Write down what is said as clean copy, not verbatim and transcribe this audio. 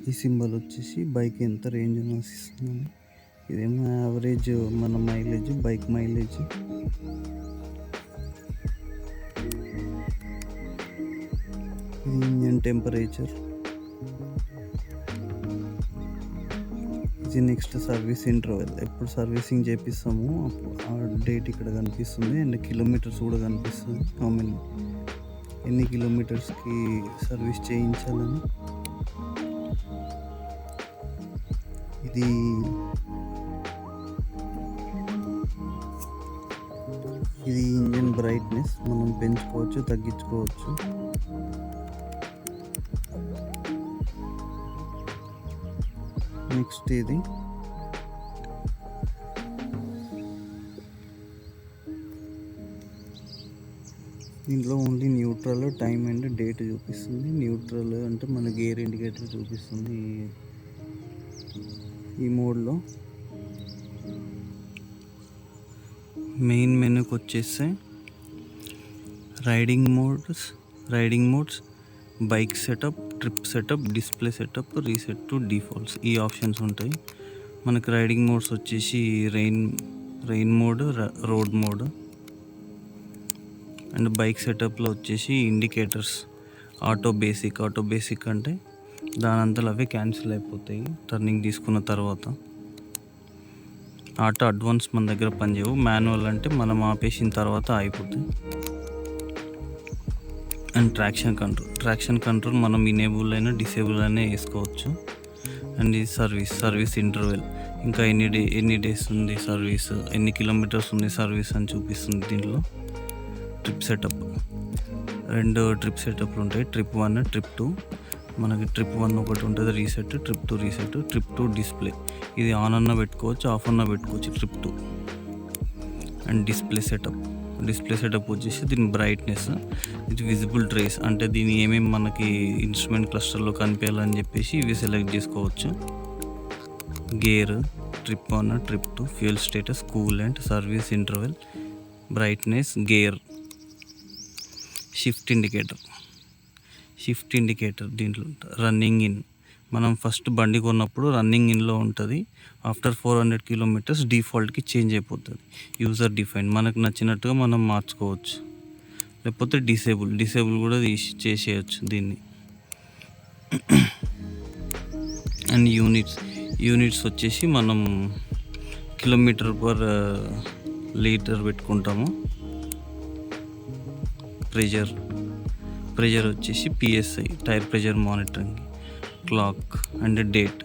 ఈ సింబల్ వచ్చేసి బైక్ ఎంత రేంజ్ ఇస్తుందని. ఇదేమో యావరేజ్ మన మైలేజ్, బైక్ మైలేజ్. ఇది ఇంజన్ టెంపరేచర్. ఇది నెక్స్ట్ సర్వీస్ ఇంటర్వెల్. ఎప్పుడు సర్వీసింగ్ చేపిస్తామో ఆ డేట్ ఇక్కడ కనిపిస్తుంది. అండ్ కిలోమీటర్స్ కూడా కనిపిస్తుంది. ఎన్ని కిలోమీటర్స్కి సర్వీస్ చేయించాలని. ఇది ఇంజన్ బ్రైట్నెస్ మనం పెంచుకోవచ్చు, తగ్గించుకోవచ్చు. నెక్స్ట్ ఇది దీంట్లో only neutral, time and date చూపిస్తుంది. న్యూట్రల్ అంటే మన గేర్ ఇండికేటర్ చూపిస్తుంది. ఈ మోడ్లో మెయిన్ మెనూకి వచ్చేస్తే riding modes, bike setup, trip setup, display setup, reset to defaults, ఈ ఆప్షన్స్ ఉంటాయి. మనకి రైడింగ్ మోడ్స్ వచ్చేసి rain mode, road mode. And bike సెటప్లో వచ్చేసి ఇండికేటర్స్, ఆటో బేసిక్ అంటే దానంతలో అవే క్యాన్సిల్ అయిపోతాయి టర్నింగ్ తీసుకున్న తర్వాత. ఆటో అడ్వాన్స్ మన దగ్గర పనిచేయవు. మాన్యువల్ అంటే మనం ఆపేసిన తర్వాత అయిపోతాయి. అండ్ ట్రాక్షన్ కంట్రోల్ మనం ఇనేబుల్ అయినా డిసేబుల్ అయినా వేసుకోవచ్చు. అండ్ ఇది సర్వీస్ ఇంటర్వెల్, ఇంకా ఎన్ని డేస్ ఉంది సర్వీస్, ఎన్ని కిలోమీటర్స్ ఉంది సర్వీస్ అని చూపిస్తుంది. దీంట్లో ట్రిప్ సెటప్, 2 ట్రిప్ సెటప్లు ఉంటాయి. Trip 1, trip 2. మనకి ట్రిప్ 1 ఒకటి ఉంటుంది reset, trip 2 reset, trip 2 display. ఇది ఆన్ అన్న పెట్టుకోవచ్చు, ఆఫ్ అన్న పెట్టుకోవచ్చు ట్రిప్ 2. అండ్ డిస్ప్లే సెటప్ వచ్చేసి దీని బ్రైట్నెస్, ఇది విజిబుల్ ట్రేస్ అంటే దీని ఏమేమి మనకి ఇన్స్ట్రుమెంట్ క్లస్టర్లో కనిపించాలని చెప్పేసి ఇవి సెలెక్ట్ చేసుకోవచ్చు. Gear, trip 1, trip 2, fuel status, coolant, service interval, brightness, gear. Shift indicator దీంట్లో రన్నింగ్ ఇన్. మనం ఫస్ట్ బండి కొన్నప్పుడు రన్నింగ్ ఇన్లో ఉంటుంది. ఆఫ్టర్ 400 కిలోమీటర్స్ డిఫాల్ట్కి చేంజ్ అయిపోతుంది. యూజర్ డిఫైన్, మనకు నచ్చినట్టుగా మనం మార్చుకోవచ్చు. లేకపోతే డిసేబుల్ కూడా చేసేయచ్చు దీన్ని. అండ్ యూనిట్స్ వచ్చేసి మనం కిలోమీటర్ పర్ లీటర్ పెట్టుకుంటాము. ప్రెజర్ వచ్చేసి PSI, tyre pressure monitoring, clock and date.